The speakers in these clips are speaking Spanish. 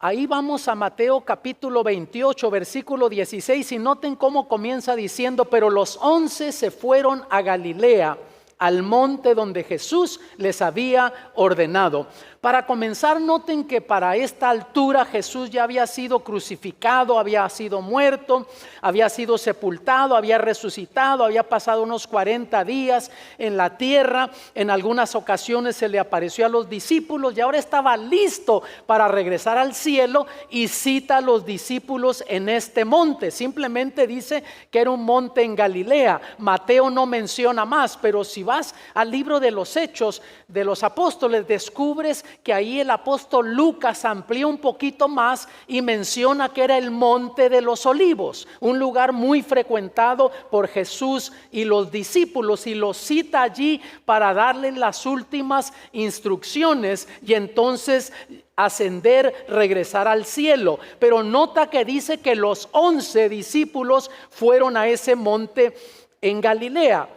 Ahí vamos a Mateo capítulo 28, versículo 16, y noten cómo comienza diciendo: pero los 11 se fueron a Galilea, al monte donde Jesús les había ordenado. Para comenzar, noten que para esta altura Jesús ya había sido crucificado, había sido muerto, había sido sepultado, había resucitado, había pasado unos 40 días en la tierra. En algunas ocasiones se le apareció a los discípulos y ahora estaba listo para regresar al cielo, y cita a los discípulos en este monte. Simplemente dice que era un monte en Galilea. Mateo no menciona más, pero si vas al libro de los Hechos de los Apóstoles, descubres que ahí el apóstol Lucas amplía un poquito más y menciona que era el monte de los Olivos, un lugar muy frecuentado por Jesús y los discípulos, y lo cita allí para darle las últimas instrucciones y entonces ascender, regresar al cielo. Pero nota que dice que los 11 discípulos fueron a ese monte en Galilea.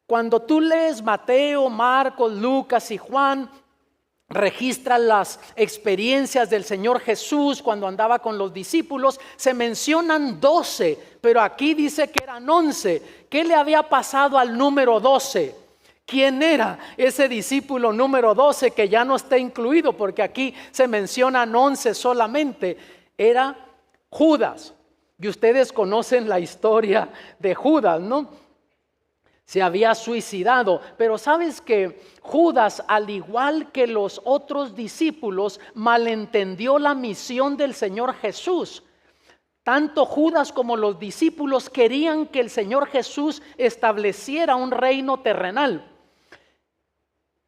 Cuando tú lees Mateo, Marcos, Lucas y Juan, registran las experiencias del Señor Jesús cuando andaba con los discípulos. Se mencionan 12, pero aquí dice que eran 11. ¿Qué le había pasado al número 12? ¿Quién era ese discípulo número 12 que ya no está incluido? Porque aquí se mencionan 11 solamente. Era Judas. Y ustedes conocen la historia de Judas, ¿no? Se había suicidado. Pero sabes que Judas, al igual que los otros discípulos, malentendió la misión del Señor Jesús. Tanto Judas como los discípulos querían que el Señor Jesús estableciera un reino terrenal.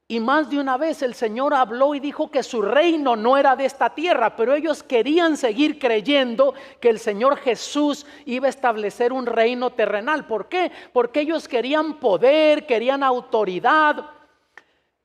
Y más de una vez el Señor habló y dijo que su reino no era de esta tierra, pero ellos querían seguir creyendo que el Señor Jesús iba a establecer un reino terrenal. ¿Por qué? Porque ellos querían poder, querían autoridad.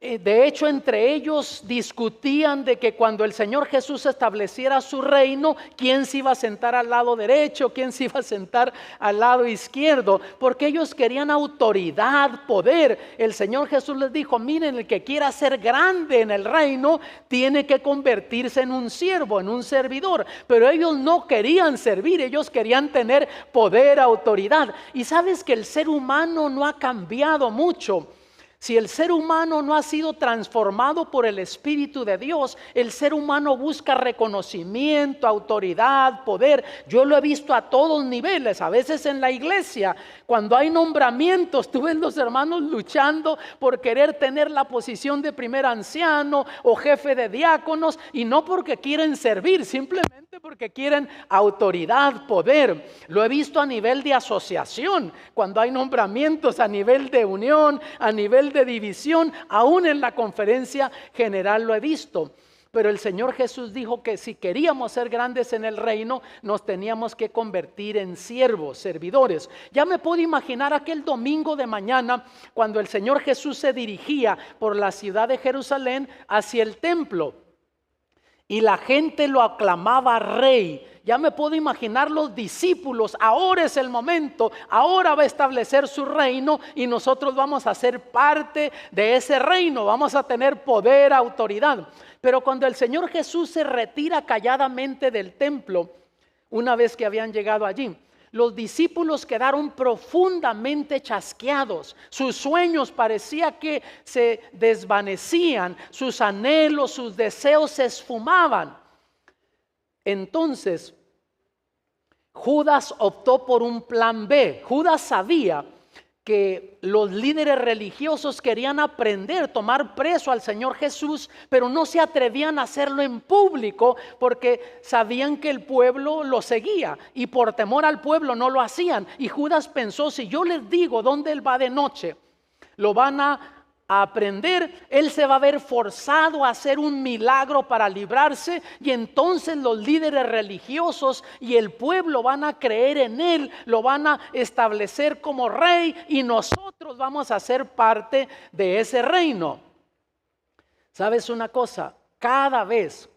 De hecho, entre ellos discutían de que cuando el Señor Jesús estableciera su reino, quién se iba a sentar al lado derecho, quién se iba a sentar al lado izquierdo, porque ellos querían autoridad, poder. El Señor Jesús les dijo: miren, el que quiera ser grande en el reino tiene que convertirse en un siervo, en un servidor. Pero ellos no querían servir, ellos querían tener poder, autoridad. Y sabes que el ser humano no ha cambiado mucho. Si el ser humano no ha sido transformado por el Espíritu de Dios, el ser humano busca reconocimiento, autoridad, poder. Yo lo he visto a todos niveles. A veces en la iglesia, cuando hay nombramientos, tú ves los hermanos luchando por querer tener la posición de primer anciano o jefe de diáconos, y no porque quieren servir, simplemente porque quieren autoridad, poder. Lo he visto a nivel de asociación, cuando hay nombramientos a nivel de unión, a nivel de división, aún en la conferencia general lo he visto. Pero el Señor Jesús dijo que si queríamos ser grandes en el reino, nos teníamos que convertir en siervos, servidores. Ya me puedo imaginar aquel domingo de mañana, cuando el Señor Jesús se dirigía por la ciudad de Jerusalén hacia el templo, y la gente lo aclamaba rey. Ya me puedo imaginar los discípulos: ahora es el momento, ahora va a establecer su reino y nosotros vamos a ser parte de ese reino, vamos a tener poder, autoridad. Pero cuando el Señor Jesús se retira calladamente del templo, una vez que habían llegado allí, los discípulos quedaron profundamente chasqueados. Sus sueños parecía que se desvanecían, sus anhelos, sus deseos se esfumaban. Entonces Judas optó por un plan B. Judas sabía que los líderes religiosos querían aprender, tomar preso al Señor Jesús, pero no se atrevían a hacerlo en público porque sabían que el pueblo lo seguía, y por temor al pueblo no lo hacían. Y Judas pensó: si yo les digo dónde él va de noche, lo van a aprender, él se va a ver forzado a hacer un milagro para librarse, y entonces los líderes religiosos y el pueblo van a creer en él, lo van a establecer como rey, y nosotros vamos a ser parte de ese reino. ¿Sabes una cosa? Cada vez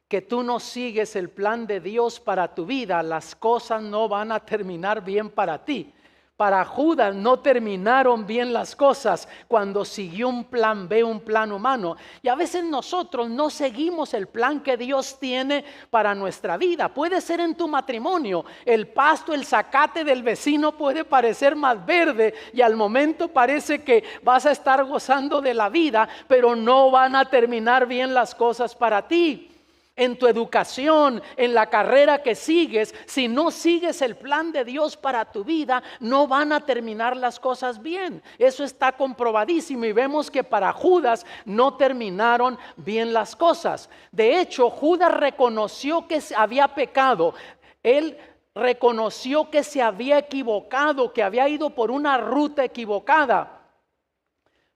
que tú no sigues el plan de Dios para tu vida, las cosas no van a terminar bien para ti. Para Judas no terminaron bien las cosas cuando siguió un plan B, un plan humano. Y a veces nosotros no seguimos el plan que Dios tiene para nuestra vida. Puede ser en tu matrimonio. El pasto, el zacate del vecino puede parecer más verde y al momento parece que vas a estar gozando de la vida, pero no van a terminar bien las cosas para ti. En tu educación, en la carrera que sigues, si no sigues el plan de Dios para tu vida, no van a terminar las cosas bien. Eso está comprobadísimo y vemos que para Judas no terminaron bien las cosas. De hecho, Judas reconoció que había pecado. Él reconoció que se había equivocado, que había ido por una ruta equivocada.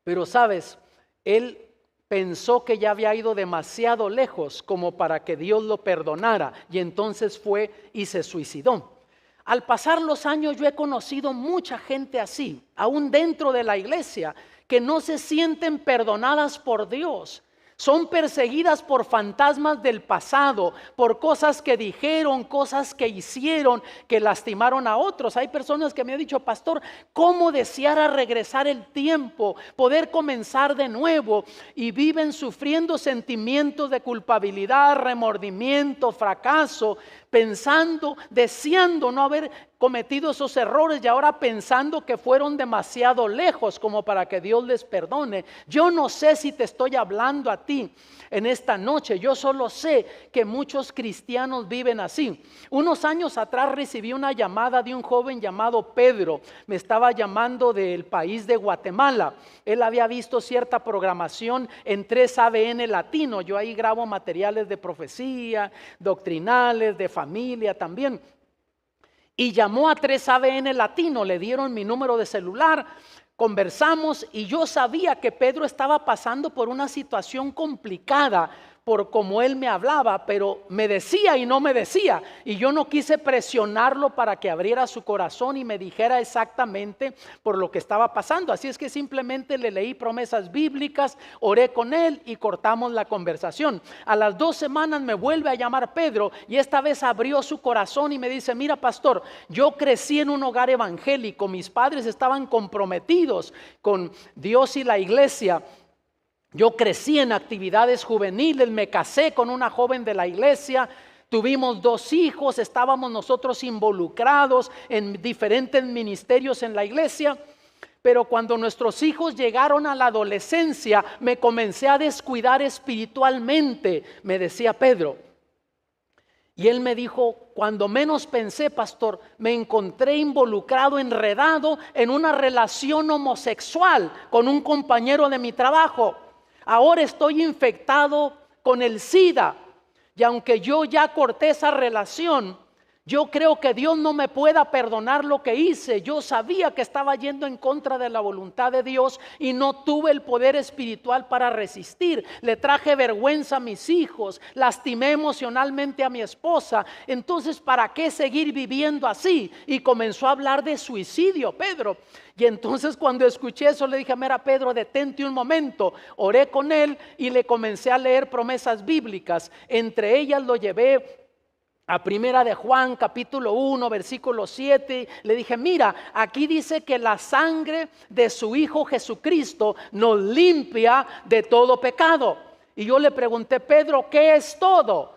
Pero sabes, él pensó que ya había ido demasiado lejos como para que Dios lo perdonara y entonces fue y se suicidó. Al pasar los años yo he conocido mucha gente así, aún dentro de la iglesia, que no se sienten perdonadas por Dios. Son perseguidas por fantasmas del pasado, por cosas que dijeron, cosas que hicieron, que lastimaron a otros. Hay personas que me han dicho, pastor, ¿cómo deseara regresar el tiempo, poder comenzar de nuevo? Y viven sufriendo sentimientos de culpabilidad, remordimiento, fracaso, pensando, deseando no haber cometido esos errores y ahora pensando que fueron demasiado lejos como para que Dios les perdone. Yo no sé si te estoy hablando a ti en esta noche, yo solo sé que muchos cristianos viven así. Unos años atrás recibí una llamada de un joven llamado Pedro. Me estaba llamando del país de Guatemala. Él había visto cierta programación en 3ABN Latino. Yo ahí grabo materiales de profecía, doctrinales, de familia también. Y llamó a 3ABN Latino, le dieron mi número de celular, conversamos y yo sabía que Pedro estaba pasando por una situación complicada por como él me hablaba, pero me decía y no me decía. Y yo no quise presionarlo para que abriera su corazón y me dijera exactamente por lo que estaba pasando. Así es que simplemente le leí promesas bíblicas, oré con él y cortamos la conversación. A las 2 semanas me vuelve a llamar Pedro y esta vez abrió su corazón y me dice, mira pastor, yo crecí en un hogar evangélico, mis padres estaban comprometidos con Dios y la iglesia. Yo crecí en actividades juveniles, me casé con una joven de la iglesia, tuvimos 2 hijos, estábamos nosotros involucrados en diferentes ministerios en la iglesia. Pero cuando nuestros hijos llegaron a la adolescencia, me comencé a descuidar espiritualmente, me decía Pedro. Y él me dijo, cuando menos pensé, pastor, me encontré involucrado, enredado en una relación homosexual con un compañero de mi trabajo. Ahora estoy infectado con el SIDA y aunque yo ya corté esa relación, yo creo que Dios no me pueda perdonar lo que hice. Yo sabía que estaba yendo en contra de la voluntad de Dios y no tuve el poder espiritual para resistir. Le traje vergüenza a mis hijos, lastimé emocionalmente a mi esposa. Entonces, ¿para qué seguir viviendo así? Y comenzó a hablar de suicidio, Pedro. Y entonces cuando escuché eso le dije, mira Pedro, detente un momento. Oré con él y le comencé a leer promesas bíblicas. Entre ellas lo llevé a Primera de Juan, capítulo 1, versículo 7, le dije, mira, aquí dice que la sangre de su Hijo Jesucristo nos limpia de todo pecado. Y yo le pregunté, Pedro, ¿qué es todo?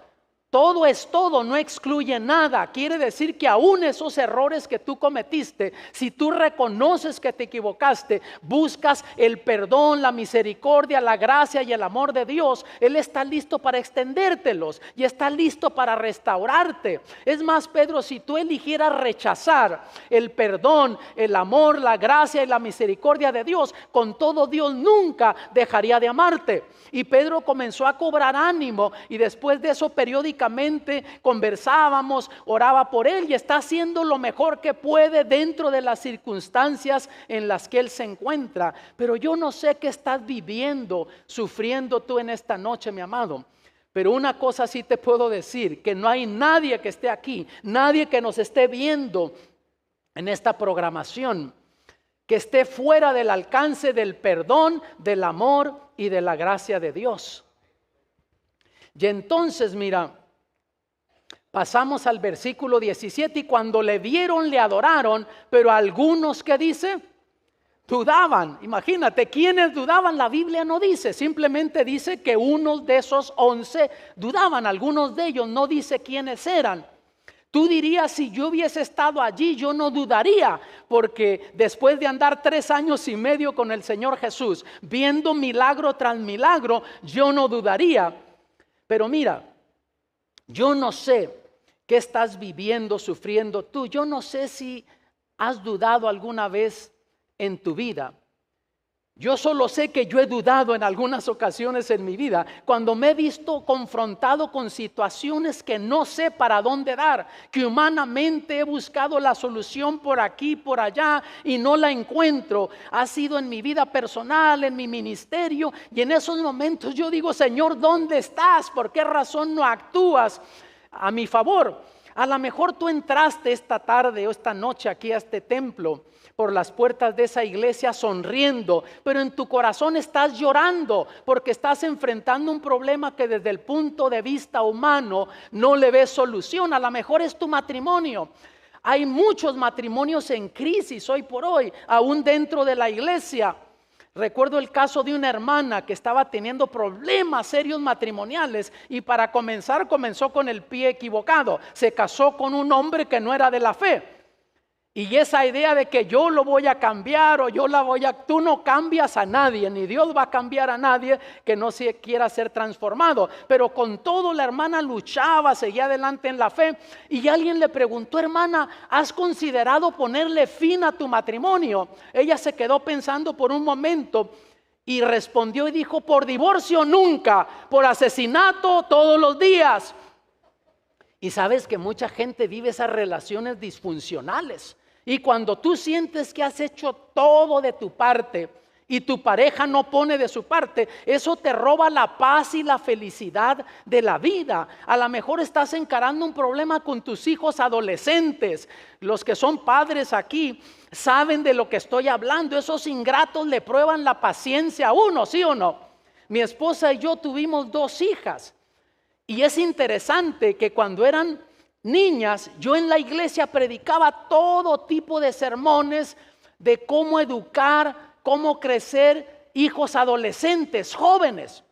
Todo es todo, no excluye nada. Quiere decir que aún esos errores que tú cometiste, si tú reconoces que te equivocaste, buscas el perdón, la misericordia, la gracia y el amor de Dios, Él está listo para extendértelos y está listo para restaurarte. Es más, Pedro, si tú eligieras rechazar el perdón, el amor, la gracia y la misericordia de Dios, con todo Dios nunca dejaría de amarte. Y Pedro comenzó a cobrar ánimo y después de eso periódicamente conversábamos, oraba por él y está haciendo lo mejor que puede dentro de las circunstancias en las que él se encuentra. Pero yo no sé qué estás viviendo, sufriendo tú en esta noche, mi amado. Pero una cosa sí te puedo decir, que no hay nadie que esté aquí, nadie que nos esté viendo en esta programación, que esté fuera del alcance del perdón, del amor y de la gracia de Dios. Y entonces, mira, Pasamos al versículo 17, y cuando le vieron, le adoraron, pero algunos, ¿qué dice? Dudaban. Imagínate, ¿quiénes dudaban? La Biblia no dice, simplemente dice que unos de esos 11 dudaban. Algunos de ellos no dice quiénes eran. Tú dirías, si yo hubiese estado allí, yo no dudaría, porque después de andar 3 años y medio con el Señor Jesús, viendo milagro tras milagro, yo no dudaría. Pero mira, yo no sé qué estás viviendo, sufriendo tú. Yo no sé si has dudado alguna vez en tu vida. Yo solo sé que yo he dudado en algunas ocasiones en mi vida, cuando me he visto confrontado con situaciones que no sé para dónde dar, que humanamente he buscado la solución por aquí, por allá, y no la encuentro. Ha sido en mi vida personal, en mi ministerio, y en esos momentos yo digo, Señor, ¿dónde estás? ¿Por qué razón no actúas a mi favor? A lo mejor tú entraste esta tarde o esta noche aquí a este templo, por las puertas de esa iglesia sonriendo, pero en tu corazón estás llorando porque estás enfrentando un problema que desde el punto de vista humano no le ves solución. A lo mejor es tu matrimonio. Hay muchos matrimonios en crisis hoy por hoy, aún dentro de la iglesia. Recuerdo el caso de una hermana que estaba teniendo problemas serios matrimoniales, y para comenzar comenzó con el pie equivocado. Se casó con un hombre que no era de la fe. Y esa idea de que yo lo voy a cambiar o yo la voy a... Tú no cambias a nadie, ni Dios va a cambiar a nadie que no se quiera ser transformado. Pero con todo la hermana luchaba, seguía adelante en la fe. Y alguien le preguntó, hermana, ¿has considerado ponerle fin a tu matrimonio? Ella se quedó pensando por un momento y respondió y dijo, por divorcio nunca, por asesinato todos los días. Y sabes que mucha gente vive esas relaciones disfuncionales. Y cuando tú sientes que has hecho todo de tu parte y tu pareja no pone de su parte, eso te roba la paz y la felicidad de la vida. A lo mejor estás encarando un problema con tus hijos adolescentes. Los que son padres aquí saben de lo que estoy hablando. Esos ingratos le prueban la paciencia a uno, ¿sí o no? Mi esposa y yo tuvimos 2 hijas. Y es interesante que cuando eran niñas, yo en la iglesia predicaba todo tipo de sermones de cómo educar, cómo crecer hijos adolescentes, jóvenes.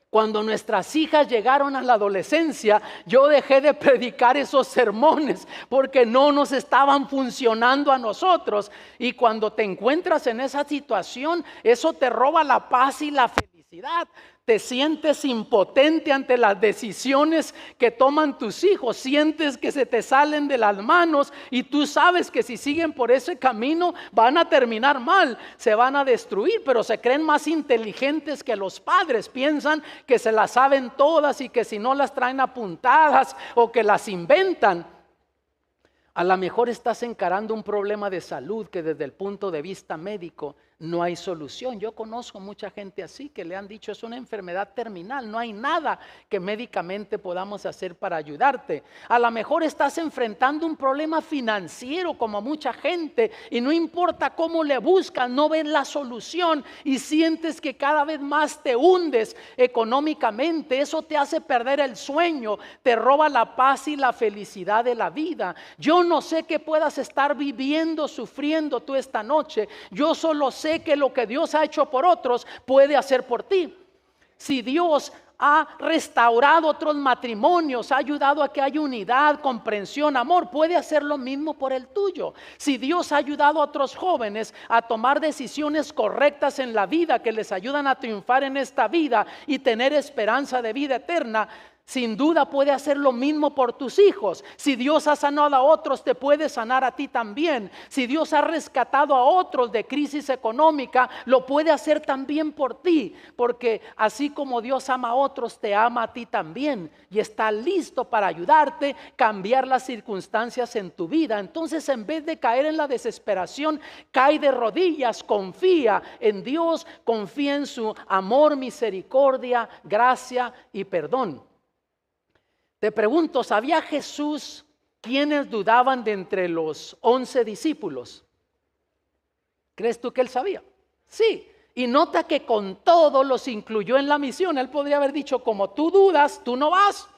Cuando nuestras hijas llegaron a la adolescencia, yo dejé de predicar esos sermones porque no nos estaban funcionando a nosotros. Y cuando te encuentras en esa situación, eso te roba la paz y la felicidad. Te sientes impotente ante las decisiones que toman tus hijos. Sientes que se te salen de las manos y tú sabes que si siguen por ese camino van a terminar mal, se van a destruir, pero se creen más inteligentes que los padres. Piensan que se las saben todas y que si no las traen apuntadas o que las inventan. A lo mejor estás encarando un problema de salud que desde el punto de vista médico no hay solución. Yo conozco mucha gente así que le han dicho es una enfermedad terminal, no hay nada que médicamente podamos hacer para ayudarte. A lo mejor estás enfrentando un problema financiero como mucha gente y no importa cómo le buscas, no ves la solución y sientes que cada vez más te hundes económicamente. Eso te hace perder el sueño, te roba la paz y la felicidad de la vida. Yo no sé qué puedas estar viviendo, sufriendo tú esta noche. Yo solo sé que lo que Dios ha hecho por otros puede hacer por ti. Si Dios ha restaurado otros matrimonios, ha ayudado a que haya unidad, comprensión, amor, puede hacer lo mismo por el tuyo. Si Dios ha ayudado a otros jóvenes a tomar decisiones correctas en la vida que les ayudan a triunfar en esta vida y tener esperanza de vida eterna, sin duda puede hacer lo mismo por tus hijos. Si Dios ha sanado a otros, te puede sanar a ti también. Si Dios ha rescatado a otros de crisis económica, lo puede hacer también por ti. Porque así como Dios ama a otros, te ama a ti también. Y está listo para ayudarte, cambiar las circunstancias en tu vida. Entonces, en vez de caer en la desesperación, cae de rodillas, confía en Dios, confía en su amor, misericordia, gracia y perdón. Te pregunto, ¿sabía Jesús quiénes dudaban de entre los 11 discípulos? ¿Crees tú que él sabía? Sí, y nota que con todo los incluyó en la misión. Él podría haber dicho, como tú dudas, tú no vas.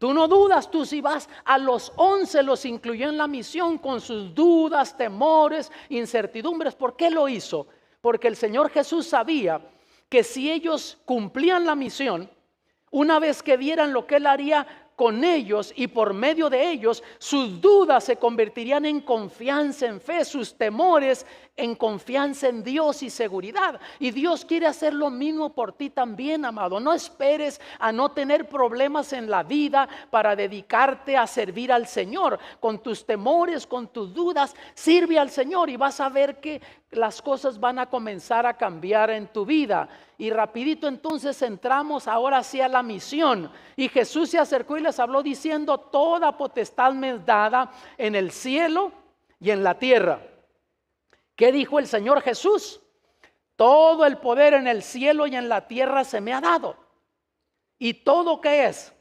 Tú no dudas, tú si vas a los 11 los incluyó en la misión con sus dudas, temores, incertidumbres. ¿Por qué lo hizo? Porque el Señor Jesús sabía que si ellos cumplían la misión, una vez que vieran lo que Él haría con ellos y por medio de ellos, sus dudas se convertirían en confianza, en fe, sus temores en confianza en Dios y seguridad. Y Dios quiere hacer lo mismo por ti también, amado. No esperes a no tener problemas en la vida para dedicarte a servir al Señor. Con tus temores, con tus dudas, sirve al Señor y vas a ver que las cosas van a comenzar a cambiar en tu vida. Y rapidito entonces entramos ahora hacia la misión. Y Jesús se acercó y les habló diciendo: toda potestad me es dada en el cielo y en la tierra. ¿Qué dijo el Señor Jesús? Todo el poder en el cielo y en la tierra se me ha dado. ¿Y todo qué es?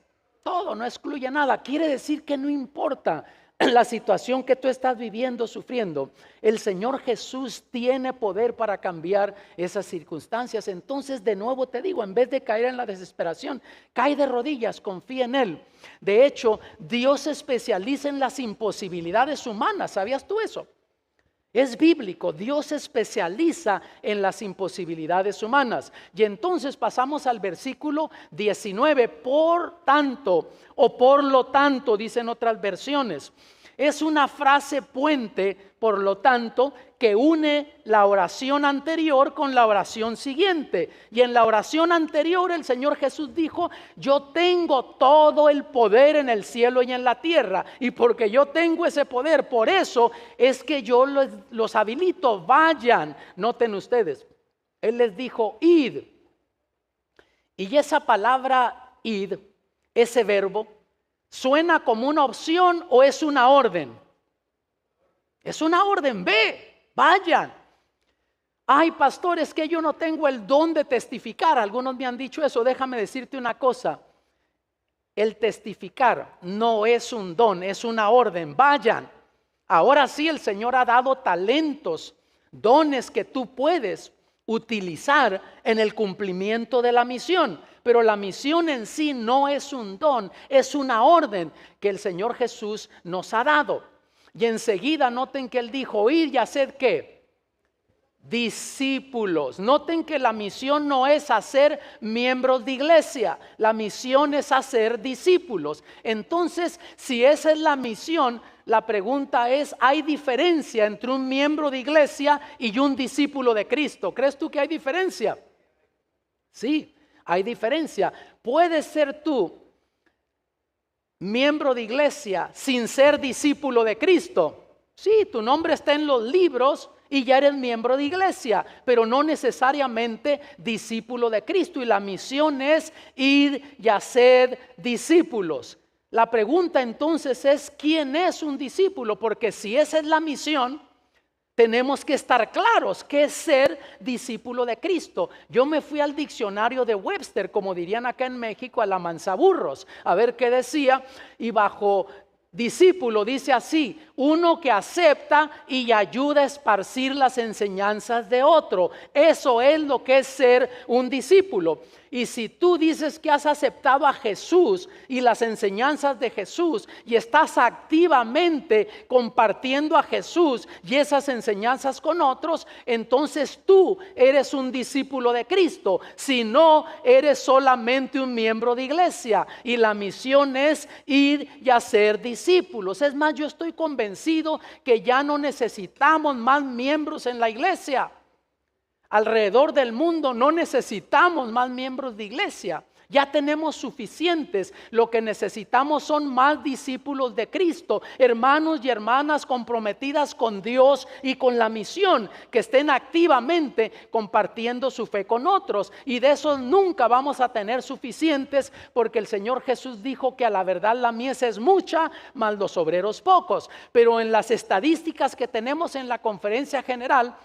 Todo, no excluye nada. Quiere decir que no importa la situación que tú estás viviendo, sufriendo, el Señor Jesús tiene poder para cambiar esas circunstancias. Entonces, de nuevo te digo, en vez de caer en la desesperación, cae de rodillas, confía en Él. De hecho, Dios se especializa en las imposibilidades humanas. ¿Sabías tú eso? Es bíblico, Dios se especializa en las imposibilidades humanas. Y entonces pasamos al versículo 19, por tanto, o por lo tanto, dicen otras versiones. Es una frase puente, por lo tanto, que une la oración anterior con la oración siguiente. Y en la oración anterior el Señor Jesús dijo: yo tengo todo el poder en el cielo y en la tierra. Y porque yo tengo ese poder, por eso es que yo los habilito, vayan. Noten ustedes, Él les dijo: id. Y esa palabra id, ese verbo, ¿suena como una opción o es una orden? Es una orden, ve, vayan. Ay, pastor, es que yo no tengo el don de testificar. Algunos me han dicho eso. Déjame decirte una cosa. El testificar no es un don, es una orden. Vayan. Ahora sí, el Señor ha dado talentos, dones que tú puedes utilizar en el cumplimiento de la misión. Pero la misión en sí no es un don, es una orden que el Señor Jesús nos ha dado. Y enseguida noten que Él dijo: ir y hacer ¿qué? Discípulos. Noten que la misión no es hacer miembros de iglesia, la misión es hacer discípulos. Entonces, si esa es la misión, la pregunta es: ¿hay diferencia entre un miembro de iglesia y un discípulo de Cristo? ¿Crees tú que hay diferencia? Sí. Hay diferencia. Puedes ser tú miembro de iglesia sin ser discípulo de Cristo. Sí, tu nombre está en los libros y ya eres miembro de iglesia, pero no necesariamente discípulo de Cristo. Y la misión es ir y hacer discípulos. La pregunta entonces es: ¿quién es un discípulo? Porque si esa es la misión, tenemos que estar claros qué es ser discípulo de Cristo. Yo me fui al diccionario de Webster, como dirían acá en México, a la manzaburros, a ver qué decía, y bajo discípulo dice así: uno que acepta y ayuda a esparcir las enseñanzas de otro. Eso es lo que es ser un discípulo. Y si tú dices que has aceptado a Jesús y las enseñanzas de Jesús y estás activamente compartiendo a Jesús y esas enseñanzas con otros, entonces tú eres un discípulo de Cristo. Si no, eres solamente un miembro de iglesia, y la misión es ir y hacer discípulos. Es más, yo estoy convencido que ya no necesitamos más miembros en la iglesia. Alrededor del mundo no necesitamos más miembros de iglesia. Ya tenemos suficientes. Lo que necesitamos son más discípulos de Cristo, hermanos y hermanas comprometidas con Dios y con la misión, que estén activamente compartiendo su fe con otros. Y de esos nunca vamos a tener suficientes, porque el Señor Jesús dijo que a la verdad la mies es mucha, mas los obreros pocos. Pero en las estadísticas que tenemos en la conferencia general,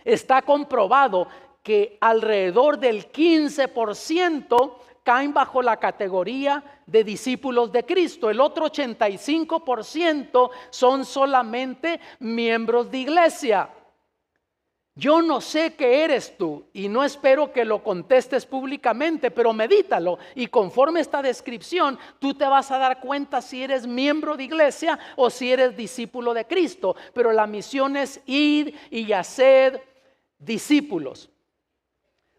está comprobado que alrededor del 15% caen bajo la categoría de discípulos de Cristo. El otro 85% son solamente miembros de iglesia. Yo no sé qué eres tú y no espero que lo contestes públicamente, pero medítalo y conforme esta descripción tú te vas a dar cuenta si eres miembro de iglesia o si eres discípulo de Cristo. Pero la misión es ir y hacer discípulos.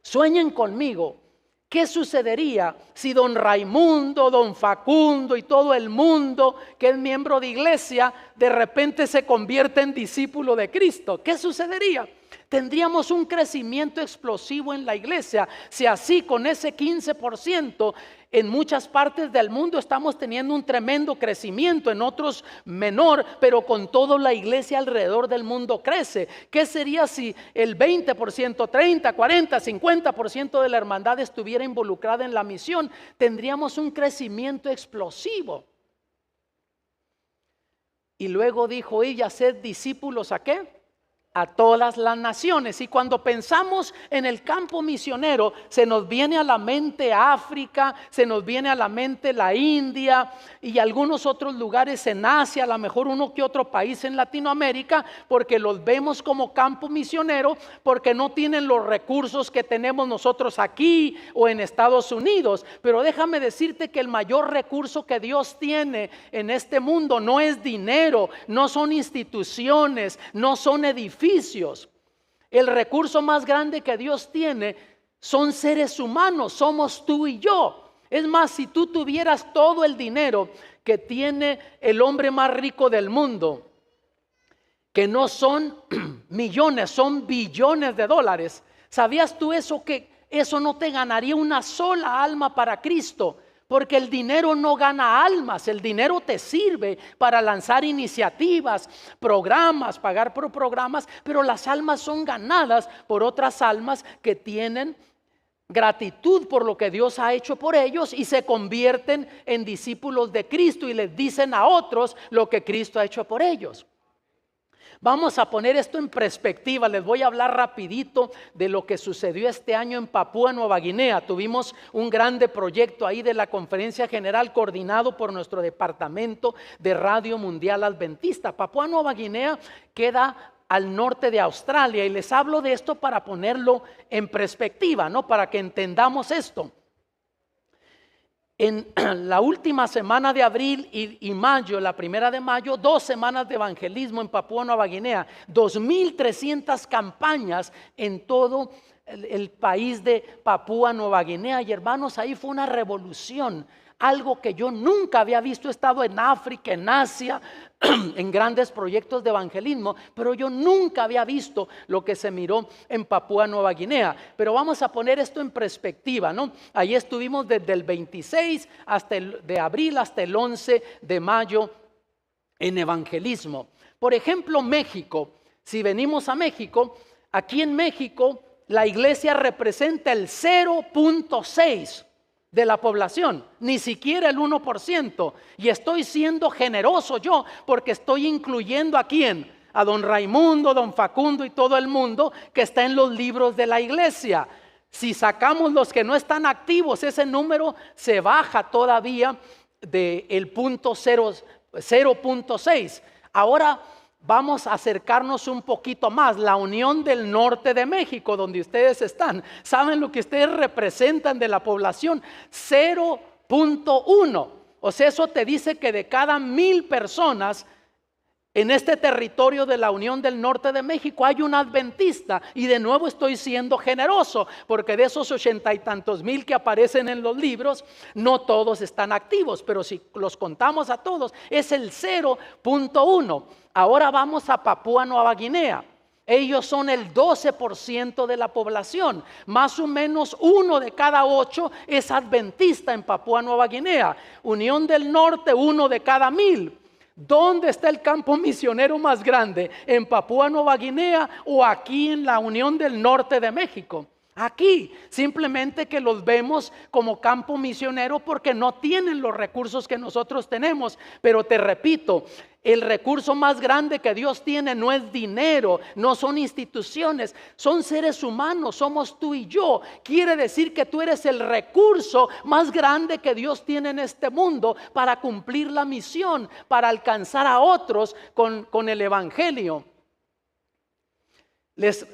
Sueñen conmigo. ¿Qué sucedería si don Raimundo, don Facundo y todo el mundo que es miembro de iglesia de repente se convierte en discípulo de Cristo? ¿Qué sucedería? Tendríamos un crecimiento explosivo en la iglesia. Si así con ese 15% en muchas partes del mundo estamos teniendo un tremendo crecimiento, en otros menor, pero con todo la iglesia alrededor del mundo crece. ¿Qué sería si el 20%, 30, 40, 50% de la hermandad estuviera involucrada en la misión? Tendríamos un crecimiento explosivo. Y luego dijo, y hacer discípulos ¿a qué? A todas las naciones. Y cuando pensamos en el campo misionero, se nos viene a la mente África, se nos viene a la mente la India y algunos otros lugares en Asia, a lo mejor uno que otro país en Latinoamérica, porque los vemos como campo misionero, porque no tienen los recursos que tenemos nosotros aquí o en Estados Unidos. Pero déjame decirte que el mayor recurso que Dios tiene en este mundo no es dinero, no son instituciones, no son edificios. El recurso más grande que Dios tiene son seres humanos, somos tú y yo. Es más, si tú tuvieras todo el dinero que tiene el hombre más rico del mundo, que no son millones, son billones de dólares, ¿sabías tú eso? Que eso no te ganaría una sola alma para Cristo. Porque el dinero no gana almas, el dinero te sirve para lanzar iniciativas, programas, pagar por programas, pero las almas son ganadas por otras almas que tienen gratitud por lo que Dios ha hecho por ellos y se convierten en discípulos de Cristo y les dicen a otros lo que Cristo ha hecho por ellos. Vamos a poner esto en perspectiva. Les voy a hablar rapidito de lo que sucedió este año en Papúa Nueva Guinea. Tuvimos un grande proyecto ahí de la Conferencia General coordinado por nuestro Departamento de Radio Mundial Adventista. Papúa Nueva Guinea queda al norte de Australia y les hablo de esto para ponerlo en perspectiva, ¿no? Para que entendamos esto. En la última semana de abril y mayo, la primera de mayo, 2 semanas de evangelismo en Papúa Nueva Guinea, 2,300 campañas en todo el país de Papúa Nueva Guinea. Y hermanos, ahí fue una revolución, algo que yo nunca había visto. He estado en África, en Asia, en grandes proyectos de evangelismo, pero yo nunca había visto lo que se miró en Papúa Nueva Guinea. Pero vamos a poner esto en perspectiva, ¿no? Ahí estuvimos desde el 26 de abril hasta el 11 de mayo en evangelismo. Por ejemplo, México. Si venimos a México, aquí en México la iglesia representa el 0.6% de la población, ni siquiera el 1%. Y estoy siendo generoso yo porque estoy incluyendo a quién, a don Raimundo, don Facundo y todo el mundo que está en los libros de la iglesia. Si sacamos los que no están activos, ese número se baja todavía del 0.6. Ahora vamos a acercarnos un poquito más. La Unión del Norte de México, donde ustedes están, ¿saben lo que ustedes representan de la población? 0.1. O sea, eso te dice que de cada 1,000 personas en este territorio de la Unión del Norte de México hay un adventista. Y de nuevo estoy siendo generoso, porque de esos 80 y tantos mil que aparecen en los libros, no todos están activos, pero si los contamos a todos, es el 0.1. Ahora vamos a Papúa Nueva Guinea. Ellos son el 12% de la población. Más o menos 1 de cada 8 es adventista en Papúa Nueva Guinea. Unión del Norte, 1 de cada 1,000. ¿Dónde está el campo misionero más grande? ¿En Papúa Nueva Guinea o aquí en la Unión del Norte de México? Aquí, simplemente que los vemos como campo misionero porque no tienen los recursos que nosotros tenemos. Pero te repito, el recurso más grande que Dios tiene no es dinero, no son instituciones, son seres humanos, somos tú y yo. Quiere decir que tú eres el recurso más grande que Dios tiene en este mundo para cumplir la misión, para alcanzar a otros con el evangelio. Les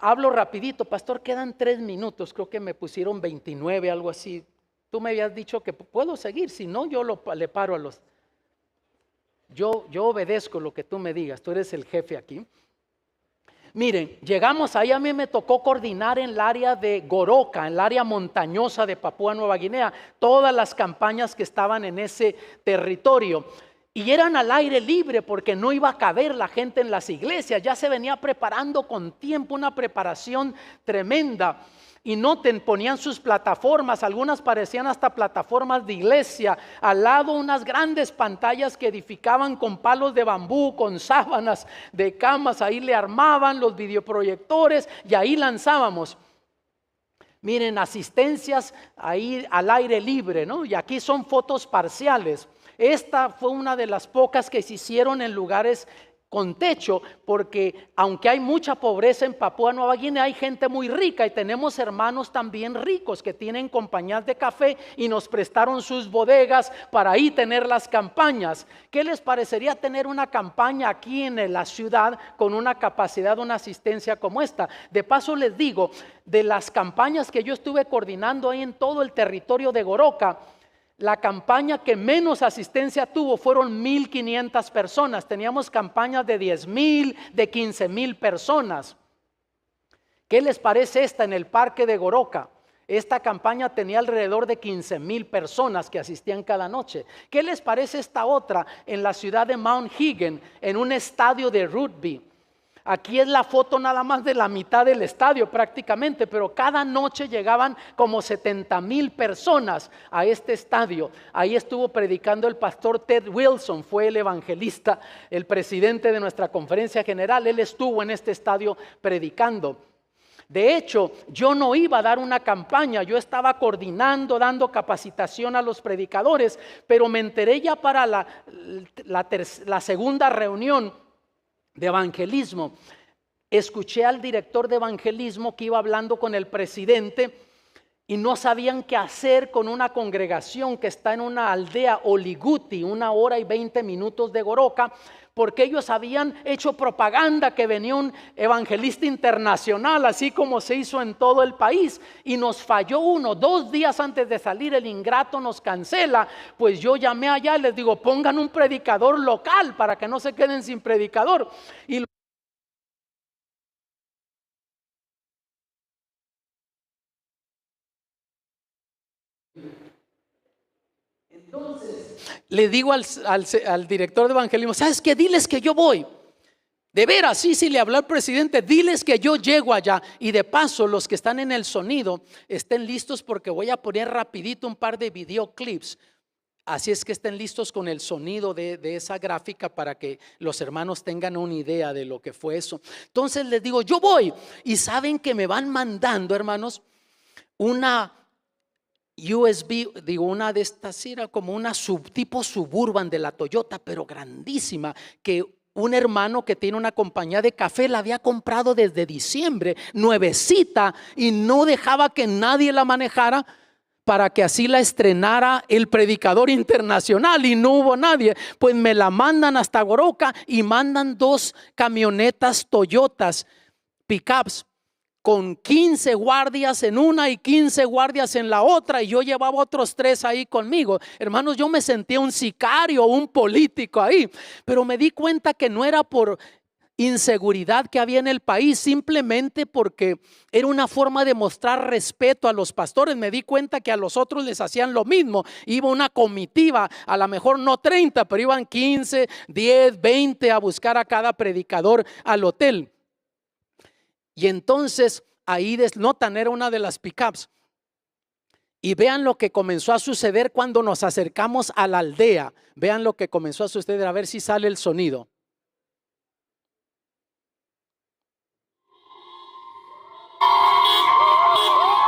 hablo rapidito, pastor, quedan 3 minutos, creo que me pusieron 29, algo así. Tú me habías dicho que puedo seguir, si no yo le paro a los... Yo obedezco lo que tú me digas, tú eres el jefe aquí. Miren, llegamos ahí, a mí me tocó coordinar en el área de Goroka, en el área montañosa de Papúa Nueva Guinea, todas las campañas que estaban en ese territorio. Y eran al aire libre porque no iba a caber la gente en las iglesias, ya se venía preparando con tiempo, una preparación tremenda. Y noten, ponían sus plataformas, algunas parecían hasta plataformas de iglesia, al lado unas grandes pantallas que edificaban con palos de bambú, con sábanas de camas, ahí le armaban los videoproyectores y ahí lanzábamos. Miren, asistencias ahí al aire libre, ¿no? Y aquí son fotos parciales. Esta fue una de las pocas que se hicieron en lugares con techo, porque aunque hay mucha pobreza en Papúa Nueva Guinea, hay gente muy rica y tenemos hermanos también ricos que tienen compañías de café y nos prestaron sus bodegas para ahí tener las campañas. ¿Qué les parecería tener una campaña aquí en la ciudad con una capacidad, una asistencia como esta? De paso les digo, de las campañas que yo estuve coordinando ahí en todo el territorio de Goroka, la campaña que menos asistencia tuvo fueron 1,500 personas. Teníamos campañas de 10,000, de 15,000 personas. ¿Qué les parece esta en el parque de Goroka? Esta campaña tenía alrededor de 15,000 personas que asistían cada noche. ¿Qué les parece esta otra en la ciudad de Mount Higgin, en un estadio de rugby? Aquí es la foto nada más de la mitad del estadio prácticamente, pero cada noche llegaban como 70,000 personas a este estadio. Ahí estuvo predicando el pastor Ted Wilson, fue el evangelista, el presidente de nuestra conferencia general. Él estuvo en este estadio predicando. De hecho, yo no iba a dar una campaña, yo estaba coordinando, dando capacitación a los predicadores, pero me enteré ya para la segunda reunión de evangelismo. Escuché al director de evangelismo que iba hablando con el presidente y no sabían qué hacer con una congregación que está en una aldea Oliguti, 1 hora y 20 minutos de Goroka, porque ellos habían hecho propaganda que venía un evangelista internacional, así como se hizo en todo el país, y nos falló 2 días antes de salir. El ingrato nos cancela. Pues yo llamé allá y les digo, pongan un predicador local para que no se queden sin predicador. Y entonces le digo al director de evangelismo, ¿sabes qué? Diles que yo voy. De veras, sí, le habló al presidente, diles que yo llego allá. Y de paso, los que están en el sonido, estén listos porque voy a poner rapidito un par de videoclips. Así es que estén listos con el sonido de esa gráfica para que los hermanos tengan una idea de lo que fue eso. Entonces les digo, yo voy. Y saben que me van mandando, hermanos, una USB, una de estas, era como una tipo Suburban de la Toyota, pero grandísima, que un hermano que tiene una compañía de café la había comprado desde diciembre, nuevecita, y no dejaba que nadie la manejara para que así la estrenara el predicador internacional, y no hubo nadie. Pues me la mandan hasta Goroka y mandan 2 camionetas Toyotas, pickups, con 15 guardias en una y 15 guardias en la otra, y yo llevaba otros 3 ahí conmigo. Hermanos, yo me sentía un sicario, un político ahí, pero me di cuenta que no era por inseguridad que había en el país, simplemente porque era una forma de mostrar respeto a los pastores. Me di cuenta que a los otros les hacían lo mismo. Iba una comitiva, a lo mejor no 30, pero iban 15, 10, 20 a buscar a cada predicador al hotel. Y entonces ahí desnotan, era una de las pickups. Y vean lo que comenzó a suceder cuando nos acercamos a la aldea. Vean lo que comenzó a suceder, a ver si sale el sonido.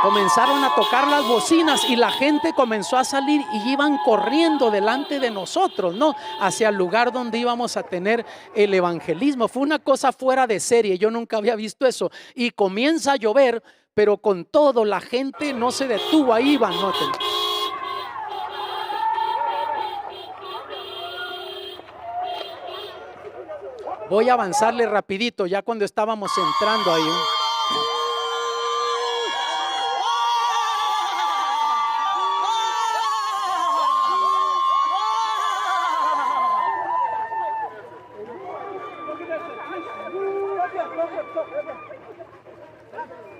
Comenzaron a tocar las bocinas y la gente comenzó a salir y iban corriendo delante de nosotros, ¿no? Hacia el lugar donde íbamos a tener el evangelismo. Fue una cosa fuera de serie, yo nunca había visto eso. Y comienza a llover, pero con todo la gente no se detuvo, ahí iban, noten. Voy a avanzarle rapidito ya cuando estábamos entrando ahí.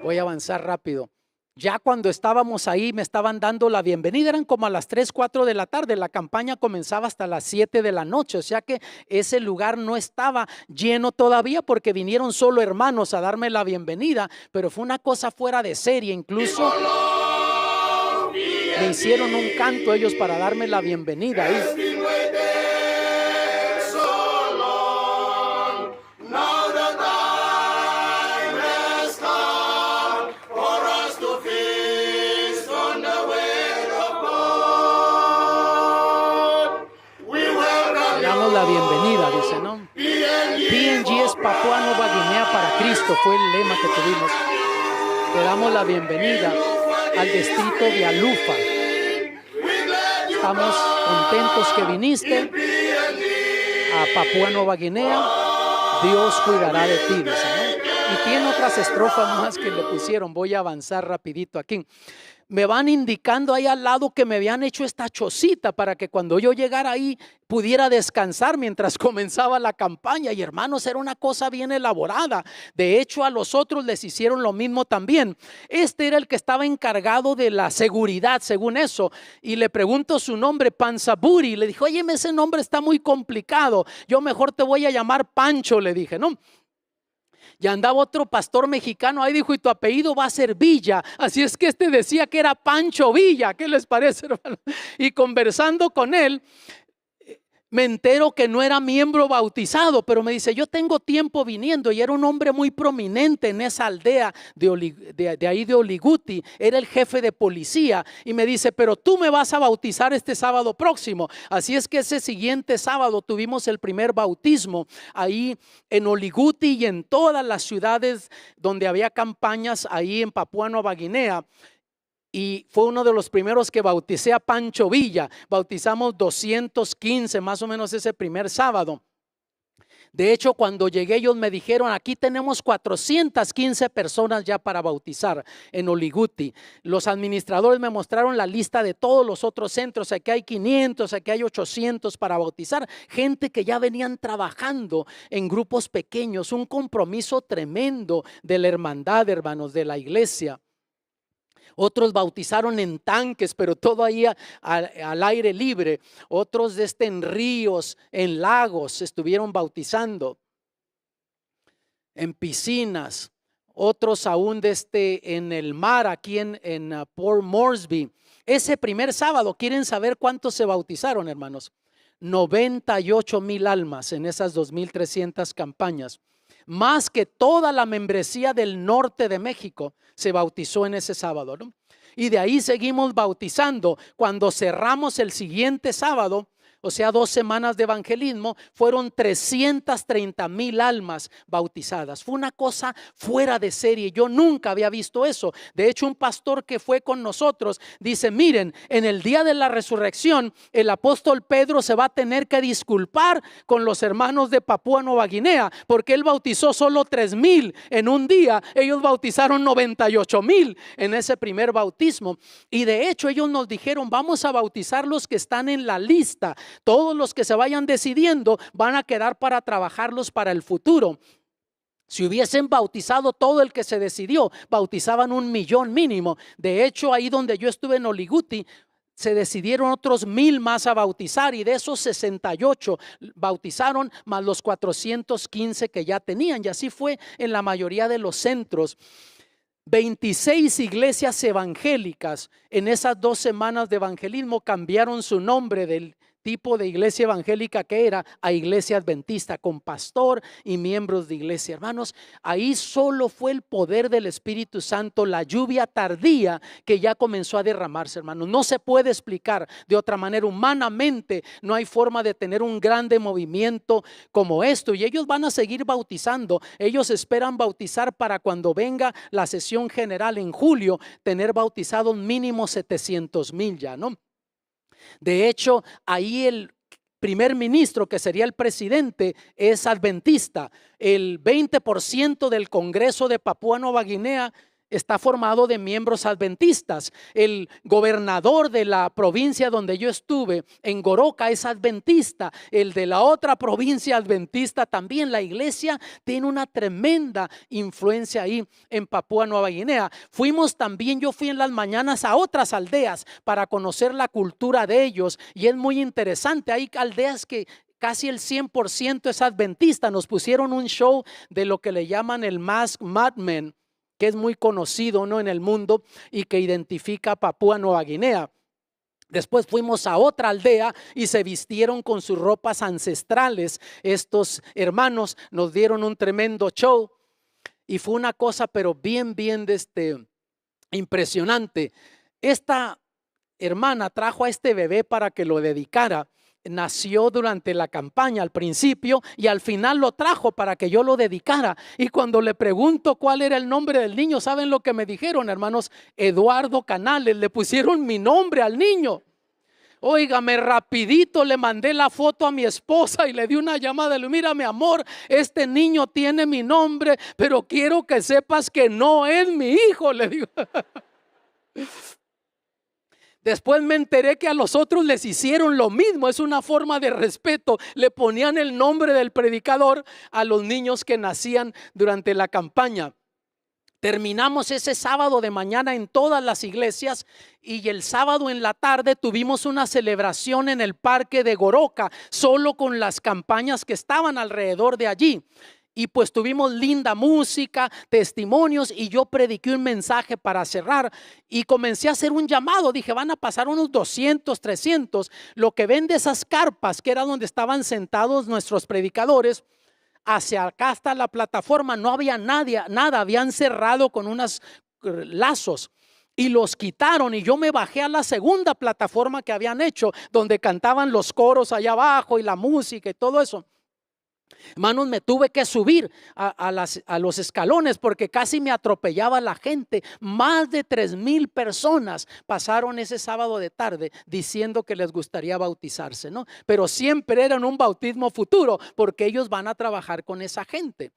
Voy a avanzar rápido. Ya cuando estábamos ahí me estaban dando la bienvenida, eran como a las 3, 4 de la tarde, la campaña comenzaba hasta las 7 de la noche, o sea que ese lugar no estaba lleno todavía porque vinieron solo hermanos a darme la bienvenida, pero fue una cosa fuera de serie, incluso me hicieron un canto ellos para darme la bienvenida ahí. La bienvenida, dice, ¿no? PNG es Papúa Nueva Guinea para Cristo, fue el lema que tuvimos. Te damos la bienvenida al distrito de Alufa. Estamos contentos que viniste a Papúa Nueva Guinea. Dios cuidará de ti, dice, ¿no? Y tiene otras estrofas más que le pusieron. Voy a avanzar rapidito aquí. Me van indicando ahí al lado que me habían hecho esta chocita para que cuando yo llegara ahí pudiera descansar mientras comenzaba la campaña. Y hermanos, era una cosa bien elaborada. De hecho, a los otros les hicieron lo mismo también. Este era el que estaba encargado de la seguridad, según eso. Y le pregunto su nombre, Panzaburi. Le dijo, oye, ese nombre está muy complicado. Yo mejor te voy a llamar Pancho, le dije, ¿no? Y andaba otro pastor mexicano ahí, dijo, y tu apellido va a ser Villa. Así es que este decía que era Pancho Villa. ¿Qué les parece, hermano? Y conversando con él, me entero que no era miembro bautizado, pero me dice, yo tengo tiempo viniendo, y era un hombre muy prominente en esa aldea de ahí de Oliguti, era el jefe de policía, y me dice, pero tú me vas a bautizar este sábado próximo. Así es que ese siguiente sábado tuvimos el primer bautismo ahí en Oliguti y en todas las ciudades donde había campañas ahí en Papúa Nueva Guinea. Y fue uno de los primeros que bauticé a Pancho Villa. Bautizamos 215 más o menos ese primer sábado. De hecho, cuando llegué ellos me dijeron, aquí tenemos 415 personas ya para bautizar en Oliguti. Los administradores me mostraron la lista de todos los otros centros. Aquí hay 500, aquí hay 800 para bautizar. Gente que ya venían trabajando en grupos pequeños. Un compromiso tremendo de la hermandad, hermanos, de la iglesia. Otros bautizaron en tanques, pero todo ahí al aire libre. Otros en ríos, en lagos estuvieron bautizando, en piscinas. Otros aún en el mar, aquí en Port Moresby. Ese primer sábado, ¿quieren saber cuántos se bautizaron, hermanos? 98,000 almas en esas 2,300 campañas. Más que toda la membresía del norte de México se bautizó en ese sábado, ¿no? Y de ahí seguimos bautizando. Cuando cerramos el siguiente sábado, o sea 2 semanas de evangelismo, fueron 330,000 almas bautizadas. Fue una cosa fuera de serie. Yo nunca había visto eso. De hecho, un pastor que fue con nosotros dice, miren, en el día de la resurrección el apóstol Pedro se va a tener que disculpar con los hermanos de Papúa Nueva Guinea, porque él bautizó solo 3,000 en un día. Ellos bautizaron 98,000 en ese primer bautismo. Y de hecho ellos nos dijeron, vamos a bautizar los que están en la lista. Todos los que se vayan decidiendo van a quedar para trabajarlos para el futuro. Si hubiesen bautizado todo el que se decidió, bautizaban 1,000,000 mínimo. De hecho, ahí donde yo estuve en Oliguti, se decidieron otros 1,000 más a bautizar, y de esos 68 bautizaron más los 415 que ya tenían. Y así fue en la mayoría de los centros. 26 iglesias evangélicas en esas 2 semanas de evangelismo cambiaron su nombre del tipo de iglesia evangélica que era a iglesia adventista, con pastor y miembros de iglesia. Hermanos, ahí solo fue el poder del Espíritu Santo, la lluvia tardía que ya comenzó a derramarse, hermanos. No se puede explicar de otra manera. Humanamente no hay forma de tener un grande movimiento como esto, y ellos van a seguir bautizando. Ellos esperan bautizar para cuando venga la sesión general en julio, tener bautizados mínimo 700,000 ya, ¿no? De hecho, ahí el primer ministro, que sería el presidente, es adventista. El 20% del Congreso de Papúa Nueva Guinea está formado de miembros adventistas. El gobernador de la provincia donde yo estuve, en Goroca, es adventista. El de la otra provincia adventista también. La iglesia tiene una tremenda influencia ahí en Papúa Nueva Guinea. Yo fui en las mañanas a otras aldeas para conocer la cultura de ellos, y es muy interesante. Hay aldeas que casi el 100% es adventista. Nos pusieron un show de lo que le llaman el Masked Madman, que es muy conocido, ¿no?, en el mundo, y que identifica a Papúa Nueva Guinea. Después fuimos a otra aldea y se vistieron con sus ropas ancestrales. Estos hermanos nos dieron un tremendo show y fue una cosa pero bien impresionante. Esta hermana trajo a este bebé para que lo dedicara. Nació durante la campaña al principio y al final lo trajo para que yo lo dedicara. Y cuando le pregunto cuál era el nombre del niño, ¿saben lo que me dijeron, hermanos? Eduardo Canales. Le pusieron mi nombre al niño. Óigame, rapidito le mandé la foto a mi esposa y le di una llamada. Le mira, mi amor, este niño tiene mi nombre, pero quiero que sepas que no es mi hijo, le digo. Después me enteré que a los otros les hicieron lo mismo. Es una forma de respeto. Le ponían el nombre del predicador a los niños que nacían durante la campaña. Terminamos ese sábado de mañana en todas las iglesias, y el sábado en la tarde tuvimos una celebración en el parque de Goroca, solo con las campañas que estaban alrededor de allí. Y pues tuvimos linda música, testimonios, y yo prediqué un mensaje para cerrar y comencé a hacer un llamado. Dije, van a pasar unos 200, 300. Lo que ven de esas carpas, que era donde estaban sentados nuestros predicadores, hacia acá hasta la plataforma no había nada, habían cerrado con unos lazos y los quitaron, y yo me bajé a la segunda plataforma que habían hecho, donde cantaban los coros allá abajo y la música y todo eso. Hermanos, me tuve que subir a los escalones porque casi me atropellaba la gente. Más de 3,000 personas pasaron ese sábado de tarde diciendo que les gustaría bautizarse, ¿no? Pero siempre era un bautismo futuro, porque ellos van a trabajar con esa gente.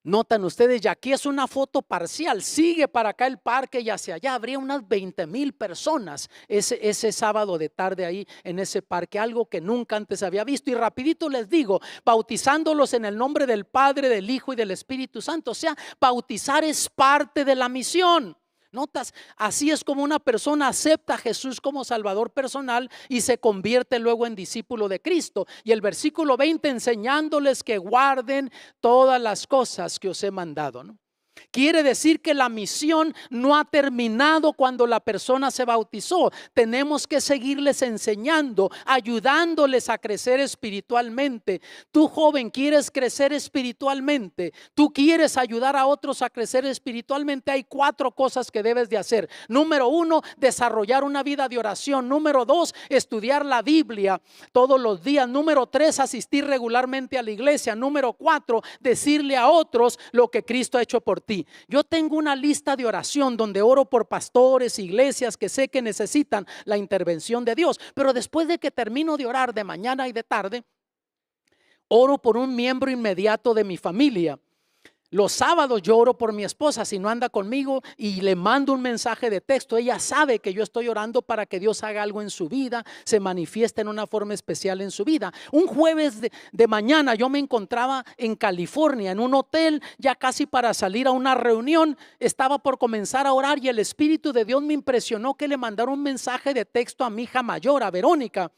Notan ustedes, ya aquí es una foto parcial. Sigue para acá el parque y hacia allá habría unas 20,000 personas ese sábado de tarde ahí en ese parque, algo que nunca antes había visto. Y rapidito les digo, bautizándolos en el nombre del Padre, del Hijo y del Espíritu Santo. O sea, bautizar es parte de la misión. Notas, así es como una persona acepta a Jesús como Salvador personal y se convierte luego en discípulo de Cristo. Y el versículo 20, enseñándoles que guarden todas las cosas que os he mandado, ¿no? Quiere decir que la misión no ha terminado cuando la persona se bautizó. Tenemos que seguirles enseñando, ayudándoles a crecer espiritualmente. Tú, joven, quieres crecer espiritualmente, tú quieres ayudar a otros a crecer espiritualmente. Hay 4 cosas que debes de hacer. Número 1, desarrollar una vida de oración. Número 2, estudiar la Biblia todos los días. Número 3, asistir regularmente a la iglesia. Número 4, decirle a otros lo que Cristo ha hecho por ti. Yo tengo una lista de oración donde oro por pastores, iglesias que sé que necesitan la intervención de Dios. Pero después de que termino de orar de mañana y de tarde, oro por un miembro inmediato de mi familia. Los sábados yo oro por mi esposa, si no anda conmigo, y le mando un mensaje de texto. Ella sabe que yo estoy orando para que Dios haga algo en su vida, se manifieste en una forma especial en su vida. Un jueves de mañana yo me encontraba en California, en un hotel, ya casi para salir a una reunión. Estaba por comenzar a orar y el Espíritu de Dios me impresionó que le mandara un mensaje de texto a mi hija mayor, a Verónica.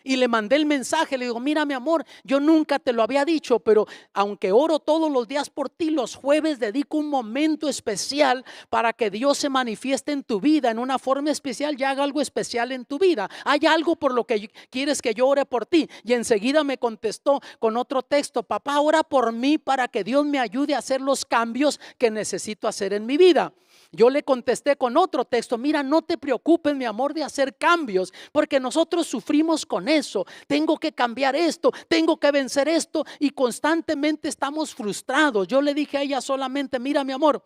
Y le mandé el mensaje, le digo, mira mi amor, yo nunca te lo había dicho, pero aunque oro todos los días por ti, los jueves dedico un momento especial para que Dios se manifieste en tu vida en una forma especial y haga algo especial en tu vida. Hay algo por lo que quieres que yo ore por ti. Y enseguida me contestó con otro texto, papá, ora por mí para que Dios me ayude a hacer los cambios que necesito hacer en mi vida. Yo le contesté con otro texto, mira, no te preocupes, mi amor, de hacer cambios, porque nosotros sufrimos con eso. Tengo que cambiar esto, tengo que vencer esto, y constantemente estamos frustrados. Yo le dije a ella solamente, mira, mi amor,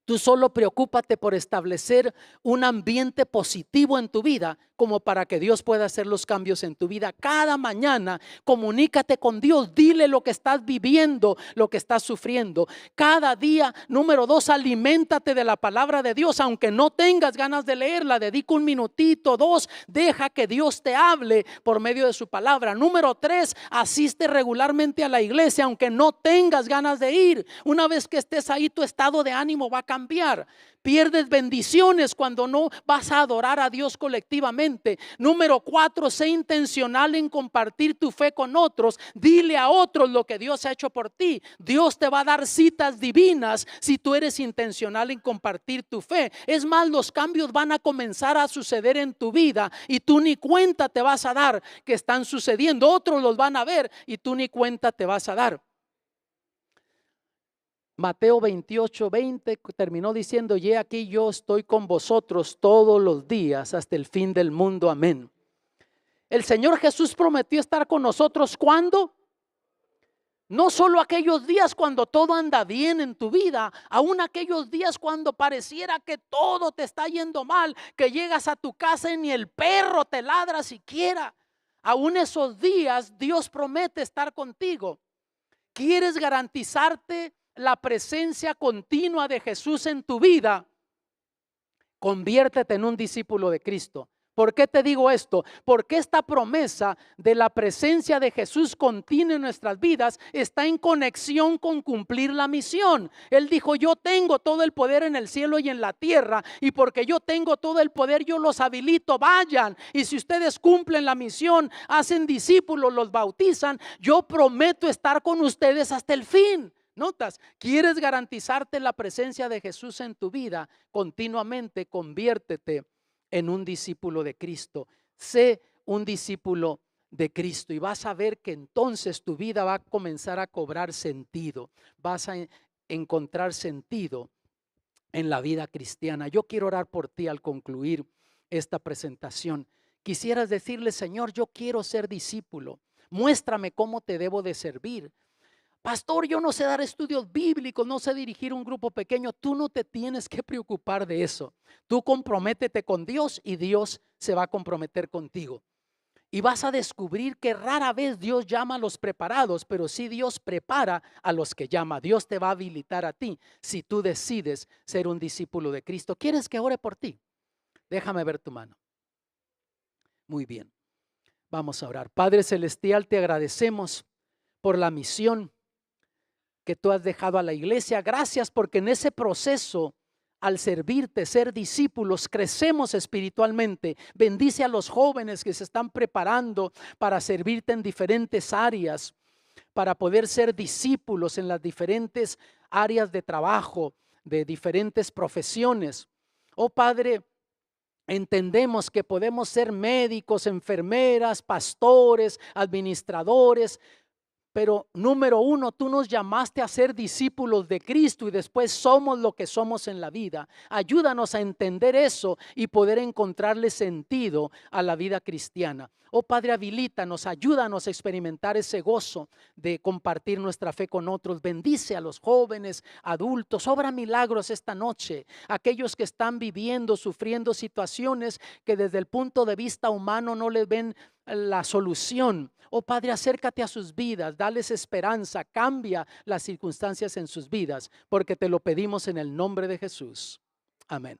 Tú solo preocúpate por establecer un ambiente positivo en tu vida, como para que Dios pueda hacer los cambios en tu vida. Cada mañana comunícate con Dios, dile lo que estás viviendo, lo que estás sufriendo. Cada día, número 2, aliméntate de la palabra de Dios, aunque no tengas ganas de leerla, dedica un minutito. 2, deja que Dios te hable por medio de su palabra. Número 3, asiste regularmente a la iglesia, aunque no tengas ganas de ir. Una vez que estés ahí, tu estado de ánimo va a cambiar. Pierdes bendiciones cuando no vas a adorar a Dios colectivamente. Número 4, sé intencional en compartir tu fe con otros. Dile a otros lo que Dios ha hecho por ti. Dios te va a dar citas divinas si tú eres intencional en compartir tu fe. Es más, los cambios van a comenzar a suceder en tu vida y tú ni cuenta te vas a dar que están sucediendo. Otros los van a ver y tú ni cuenta te vas a dar. Mateo 28:20 terminó diciendo: y he aquí yo estoy con vosotros todos los días hasta el fin del mundo. Amén. El Señor Jesús prometió estar con nosotros. ¿Cuándo? No solo aquellos días cuando todo anda bien en tu vida, aún aquellos días cuando pareciera que todo te está yendo mal, que llegas a tu casa y ni el perro te ladra siquiera. Aún esos días Dios promete estar contigo. ¿Quieres garantizarte la presencia continua de Jesús en tu vida? Conviértete en un discípulo de Cristo. ¿Por qué te digo esto? Porque esta promesa de la presencia de Jesús continua en nuestras vidas está en conexión con cumplir la misión. Él dijo: yo tengo todo el poder en el cielo y en la tierra, y porque yo tengo todo el poder, yo los habilito, vayan. Y si ustedes cumplen la misión, hacen discípulos, los bautizan, yo prometo estar con ustedes hasta el fin. ¿Notas? ¿Quieres garantizarte la presencia de Jesús en tu vida? Continuamente conviértete en un discípulo de Cristo. Sé un discípulo de Cristo y vas a ver que entonces tu vida va a comenzar a cobrar sentido. Vas a encontrar sentido en la vida cristiana. Yo quiero orar por ti al concluir esta presentación. Quisieras decirle: Señor, yo quiero ser discípulo. Muéstrame cómo te debo de servir. Pastor, yo no sé dar estudios bíblicos, no sé dirigir un grupo pequeño. Tú no te tienes que preocupar de eso. Tú comprométete con Dios y Dios se va a comprometer contigo. Y vas a descubrir que rara vez Dios llama a los preparados, pero sí Dios prepara a los que llama. Dios te va a habilitar a ti si tú decides ser un discípulo de Cristo. ¿Quieres que ore por ti? Déjame ver tu mano. Muy bien. Vamos a orar. Padre Celestial, te agradecemos por la misión que tú has dejado a la iglesia. Gracias porque en ese proceso, al servirte, ser discípulos, crecemos espiritualmente. Bendice a los jóvenes que se están preparando para servirte en diferentes áreas, para poder ser discípulos en las diferentes áreas de trabajo, de diferentes profesiones. Oh Padre, entendemos que podemos ser médicos, enfermeras, pastores, administradores, pero número uno, tú nos llamaste a ser discípulos de Cristo y después somos lo que somos en la vida. Ayúdanos a entender eso y poder encontrarle sentido a la vida cristiana. Oh Padre, habilítanos, ayúdanos a experimentar ese gozo de compartir nuestra fe con otros. Bendice a los jóvenes, adultos, obra milagros esta noche. Aquellos que están viviendo, sufriendo situaciones que desde el punto de vista humano no les ven la solución. Oh Padre, acércate a sus vidas, dales esperanza, cambia las circunstancias en sus vidas, porque te lo pedimos en el nombre de Jesús. Amén.